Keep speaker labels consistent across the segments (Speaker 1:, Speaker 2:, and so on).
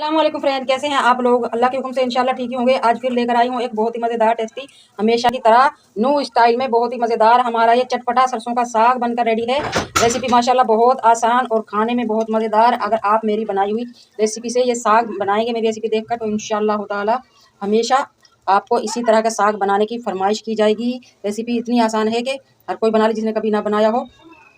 Speaker 1: अस्सलामुअलैकुम फ्रेंड, कैसे हैं आप लोग। अल्लाह के हुक्म से इंशाल्लाह ठीक ही होंगे। आज फिर लेकर आई हूँ एक बहुत ही मज़ेदार टेस्टी, हमेशा की तरह न्यू स्टाइल में बहुत ही मज़ेदार हमारा ये चटपटा सरसों का साग बनकर रेडी है। रेसिपी माशाल्लाह बहुत आसान और खाने में बहुत मज़ेदार। अगर आप मेरी बनाई हुई रेसिपी से ये साग बनाएंगे, मेरी रेसिपी देखकर, तो इंशाल्लाह ताला हमेशा आपको इसी तरह का साग बनाने की फरमाइश की जाएगी। रेसिपी इतनी आसान है कि हर कोई बना ले जिसने कभी ना बनाया हो।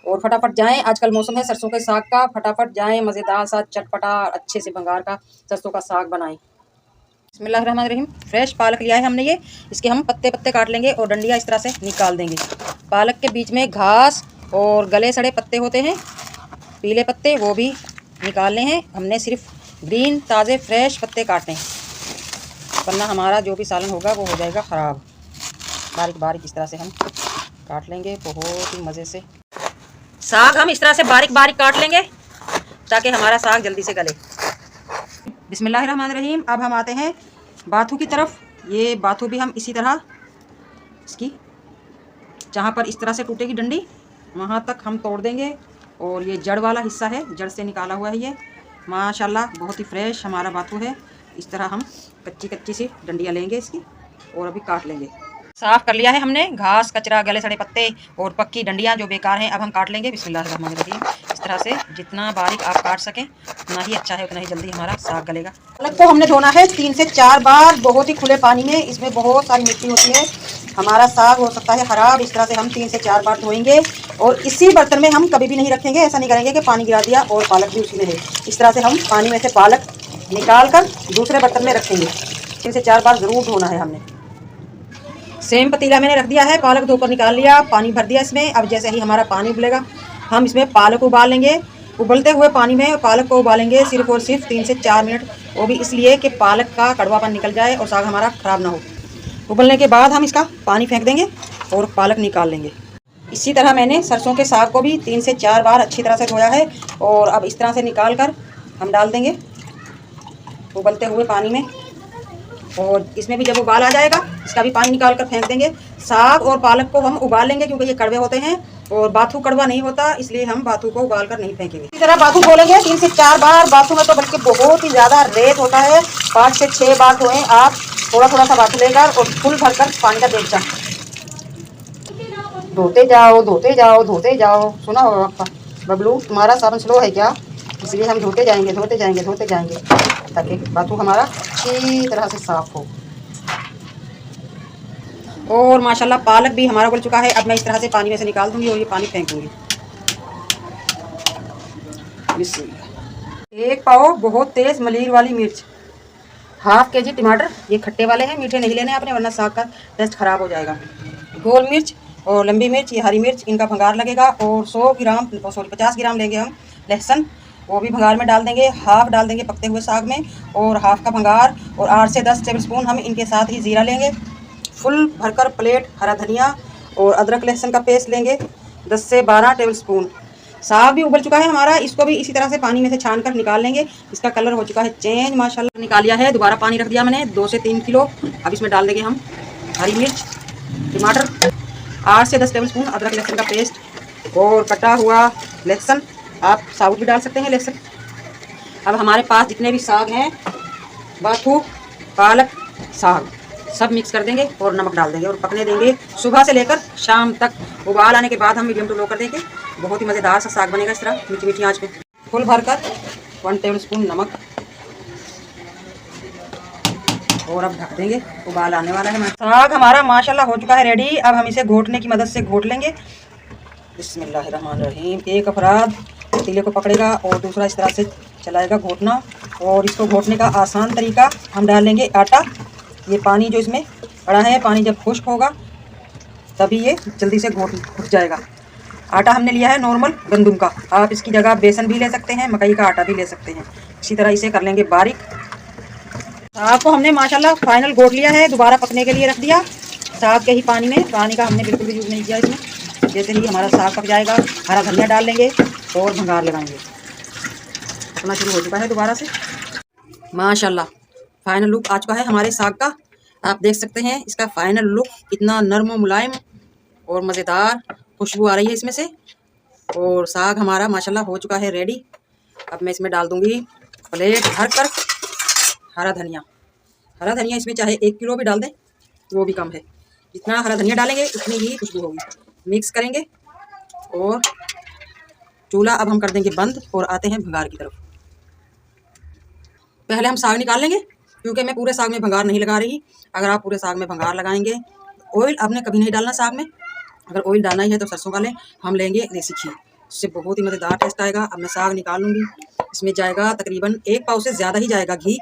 Speaker 1: और फटाफट जाएं, आजकल मौसम है सरसों के साग का, फटाफट जाएं, मज़ेदार सा चटपटा अच्छे से भंगार का सरसों का साग बनाएं। बिस्मिल्लाहिर्रहमानिर्रहीम। फ्रेश पालक लिया है हमने ये, इसके हम पत्ते पत्ते काट लेंगे और डंडियाँ इस तरह से निकाल देंगे। पालक के बीच में घास और गले सड़े पत्ते होते हैं, पीले पत्ते, वो भी निकालने हैं हमने। सिर्फ ग्रीन ताज़े फ्रेश पत्ते काटने हैं, वरना हमारा जो भी सालन होगा वो हो जाएगा ख़राब। बारीक बारीक इस तरह से हम काट लेंगे, बहुत ही मज़े से। साग हम इस तरह से बारीक बारीक काट लेंगे ताकि हमारा साग जल्दी से गले। बिस्मिल्लाहिर्रहमानिर्रहीम। अब हम आते हैं बाथू की तरफ। ये बाथू भी हम इसी तरह इसकी जहाँ पर इस तरह से टूटेगी डंडी, वहाँ तक हम तोड़ देंगे। और ये जड़ वाला हिस्सा है, जड़ से निकाला हुआ है ये। माशाल्लाह बहुत ही फ्रेश हमारा बाथू है। इस तरह हम कच्ची कच्ची सी डंडियाँ लेंगे इसकी और अभी काट लेंगे। साफ़ कर लिया है हमने घास, कचरा, गले सड़े पत्ते और पक्की डंडियाँ जो बेकार हैं, अब हम काट लेंगे। बिस्मिल्लाहिर्रहमानिर्रहीम। इस तरह से जितना बारीक आप काट सकें उतना ही अच्छा है, उतना ही जल्दी हमारा साग गलेगा। पालक को हमने धोना है 3 से 4 बार बहुत ही खुले पानी में। इसमें बहुत सारी मिट्टी होती है, हमारा साग हो सकता है ख़राब। इस तरह से हम 3 से 4 बार धोएंगे और इसी बर्तन में हम कभी भी नहीं रखेंगे। ऐसा नहीं करेंगे कि पानी गिरा दिया और पालक भी उसी में है। इस तरह से हम पानी में से पालक निकाल कर दूसरे बर्तन में रखेंगे। 3 से 4 बार ज़रूर धोना है हमने। सेम पतीला मैंने रख दिया है, पालक धोकर निकाल लिया, पानी भर दिया इसमें। अब जैसे ही हमारा पानी उबलेगा हम इसमें पालक उबाल लेंगे। उबलते हुए पानी में पालक को उबालेंगे सिर्फ और सिर्फ 3 से 4 मिनट, वो भी इसलिए कि पालक का कड़वापन निकल जाए और साग हमारा ख़राब ना हो। उबलने के बाद हम इसका पानी फेंक देंगे और पालक निकाल लेंगे। इसी तरह मैंने सरसों के साग को भी 3 से 4 बार अच्छी तरह से धोया है और अब इस तरह से निकाल कर हम डाल देंगे उबलते हुए पानी में। और इसमें भी जब उबाल आ जाएगा इसका भी पानी निकाल कर फेंक देंगे। साग और पालक को हम उबाल लेंगे क्योंकि ये कड़वे होते हैं और बाथू कड़वा नहीं होता, इसलिए हम बाथू को उबाल कर नहीं फेंकेंगे। इसी तरह बाथू धोलेंगे 3 से 4 बार। बाथू में तो बल्कि बहुत ही ज़्यादा रेत होता है, 5 से 6 बार धोएं आप। थोड़ा थोड़ा सा बाथू लेकर और फुल भरकर पानी का देख धोते जाओ धोते जाओ धोते जाओ। सुना होगा आपका बबलू, तुम्हारा साबुन स्लो है क्या? इसलिए हम धोते जाएंगे धोते जाएंगे धोते जाएंगे ताकि बाथू हमारा अच्छी तरह से साफ हो। और माशाल्लाह पालक भी हमारा उबल चुका है। अब मैं इस तरह से पानी में से निकाल दूंगी और ये पानी फेंक दूंगी। एक पाव बहुत तेज़ मलीर वाली मिर्च, ½ kg टमाटर, ये खट्टे वाले हैं, मीठे नहीं लेने आपने वरना साग का टेस्ट ख़राब हो जाएगा। गोल मिर्च और लंबी मिर्च, ये हरी मिर्च, इनका भंगार लगेगा। और 50 ग्राम लेंगे हम लहसुन, वो भी भंगार में डाल देंगे। हाफ डाल देंगे पकते हुए साग में और हाफ का भंगार। और 8 से 10 टेबल स्पून हम इनके साथ ही ज़ीरा लेंगे। फुल भरकर प्लेट हरा धनिया और अदरक लहसुन का पेस्ट लेंगे 10 से 12 टेबल स्पून। साग भी उबल चुका है हमारा, इसको भी इसी तरह से पानी में से छान कर निकाल लेंगे। इसका कलर हो चुका है चेंज माशाल्लाह। निकाल लिया है, दोबारा पानी रख दिया मैंने 2 से 3 किलो। अब इसमें डाल देंगे हम हरी मिर्च, टमाटर, 8 से 10 टेबल स्पून अदरक लहसुन का पेस्ट और कटा हुआ लहसुन। आप साबुत भी डाल सकते हैं लहसुन। अब हमारे पास जितने भी साग हैं, बाथू, पालक, साग, सब मिक्स कर देंगे और नमक डाल देंगे और पकने देंगे सुबह से लेकर शाम तक। उबाल आने के बाद हम मीडियम टू लो कर देंगे। बहुत ही मज़ेदार सा साग बनेगा इस तरह मीठी मीठी आंच पे। फुल भरकर 1 टेबल स्पून नमक और अब ढक देंगे। उबाल आने वाला है। साग हमारा माशाल्लाह हो चुका है रेडी। अब हम इसे घोटने की मदद से घोट लेंगे। बिस्मिल्लाहिर्रहमानिर्रहीम। एक अफराद पतीले को पकड़ेगा और दूसरा इस तरह से चलाएगा घोटना। और इसको घोटने का आसान तरीका, हम डाल लेंगे आटा। ये पानी जो इसमें पड़ा है, पानी जब खुश्क होगा तभी ये जल्दी से घुट जाएगा। आटा हमने लिया है नॉर्मल गंदम का, आप इसकी जगह बेसन भी ले सकते हैं, मकई का आटा भी ले सकते हैं। इसी तरह इसे कर लेंगे बारीक। साग को हमने माशाल्लाह फाइनल घोट लिया है, दोबारा पकने के लिए रख दिया साग के ही पानी में। पानी का हमने बिल्कुल भी यूज़ नहीं किया इसमें। जैसे ही हमारा साग पक जाएगा हरा धनिया डाल लेंगे और भंगार लगाएंगे। पकना शुरू हो चुका है दोबारा से। माशाल्लाह फाइनल लुक आ चुका है हमारे साग का। आप देख सकते हैं इसका फाइनल लुक कितना नरम और मुलायम और मज़ेदार खुशबू आ रही है इसमें से। और साग हमारा माशाल्लाह हो चुका है रेडी। अब मैं इसमें डाल दूंगी प्लेट भर कर हरा धनिया। हरा धनिया इसमें चाहे 1 किलो भी डाल दें वो भी कम है। जितना हरा धनिया डालेंगे उतनी ही खुशबू होगी। मिक्स करेंगे और चूल्हा अब हम कर देंगे बंद और आते हैं भंगार की तरफ। पहले हम साग निकाल लेंगे क्योंकि मैं पूरे साग में भंगार नहीं लगा रही। अगर आप पूरे साग में भंगार लगाएंगे, ऑयल आपने कभी नहीं डालना साग में। अगर ऑयल डालना ही है तो सरसों का लें। हम लेंगे देसी घी, इससे बहुत ही मज़ेदार टेस्ट आएगा। अब मैं साग निकाल लूँगी। इसमें जाएगा तकरीबन 1 पाव से ज़्यादा ही जाएगा घी,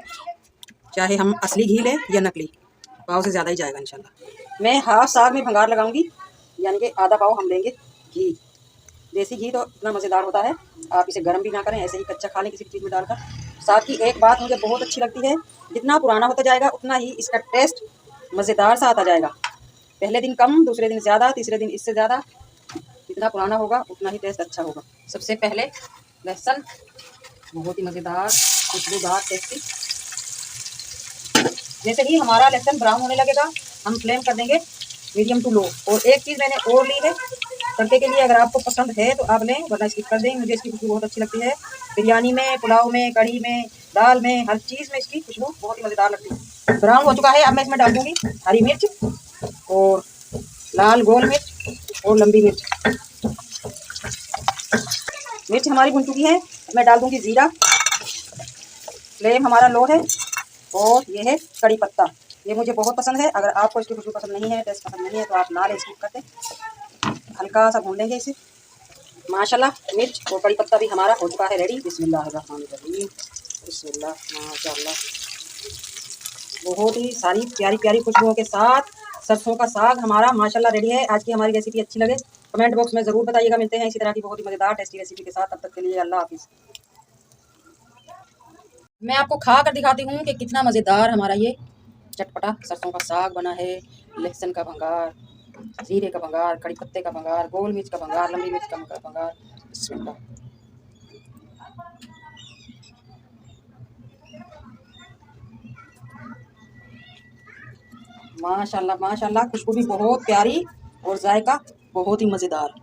Speaker 1: चाहे हम असली घी लें या नकली, पाव से ज़्यादा ही जाएगा इंशाल्लाह। मैं हाफ साग में भंगार लगाऊंगी, यानी कि आधा पाव हम लेंगे घी। देसी घी तो इतना मज़ेदार होता है, आप इसे गर्म भी ना करें, ऐसे ही कच्चा खा लें किसी चीज़ में डालकर। साथ ही एक बात मुझे बहुत अच्छी लगती है, जितना पुराना होता जाएगा उतना ही इसका टेस्ट मज़ेदार सा आता जाएगा। पहले दिन कम, दूसरे दिन ज़्यादा, तीसरे दिन इससे ज़्यादा। जितना पुराना होगा उतना ही टेस्ट अच्छा होगा। सबसे पहले लहसुन, बहुत ही मज़ेदार खुशबूदार टेस्टी। जैसे ही हमारा लहसुन ब्राउन होने लगेगा हम फ्लेम कर देंगे मीडियम टू लो। और एक चीज़ मैंने और ली है तड़के के लिए, अगर आपको पसंद है तो आप लें, वरना स्किप कर दें। मुझे इसकी खुशबू बहुत अच्छी लगती है। बिरयानी में, पुलाव में, कढ़ी में, दाल में, हर चीज़ में इसकी खुशबू बहुत ही मज़ेदार लगती है। ब्राउन हो चुका है, अब मैं इसमें डाल दूँगी हरी मिर्च और लाल गोल मिर्च और लंबी मिर्च। मिर्च हमारी भुन चुकी है, मैं डाल दूँगी ज़ीरा। फ्लेम हमारा लो है। और ये है कड़ी पत्ता, ये मुझे बहुत पसंद है। अगर आपको इसकी खुशबू पसंद नहीं है, टेस्ट पसंद नहीं है तो आप ना ले, स्किप कर दें। हल्का सा भून लेंगे इसे। माशाल्लाह मिर्च और कड़ी पत्ता भी हमारा हो चुका है रेडी। बिस्मिल्लाहिर्रहमानिर्रहीम, बिस्मिल्लाह, माशाल्लाह। बहुत ही सारी प्यारी प्यारी खुशबुओं के साथ सरसों का साग हमारा माशाल्लाह रेडी है। आज की हमारी रेसिपी अच्छी लगे कमेंट बॉक्स में ज़रूर बताइएगा। मिलते हैं इसी तरह की बहुत ही मज़ेदार टेस्टी रेसिपी के साथ। तब तक के लिए अल्लाह हाफिज़। मैं आपको खा कर दिखाती हूँ कि कितना मज़ेदार हमारा ये चटपटा सरसों का साग बना है। लहसुन का भंगार, जीरे का भंगार, कड़ी पत्ते का भंगार, गोल मिर्च का भंगार, लंबी मिर्च का भंगार। बिस्मिल्लाह। माशाल्लाह माशाल्लाह, खुशबू भी बहुत प्यारी और जायका बहुत ही मज़ेदार।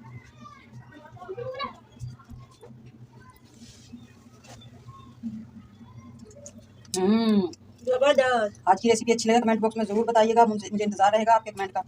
Speaker 1: जबरदस्त। आज की रेसिपी अच्छी लगे कमेंट बॉक्स में ज़रूर बताइएगा। मुझे इंतज़ार रहेगा आपके कमेंट का।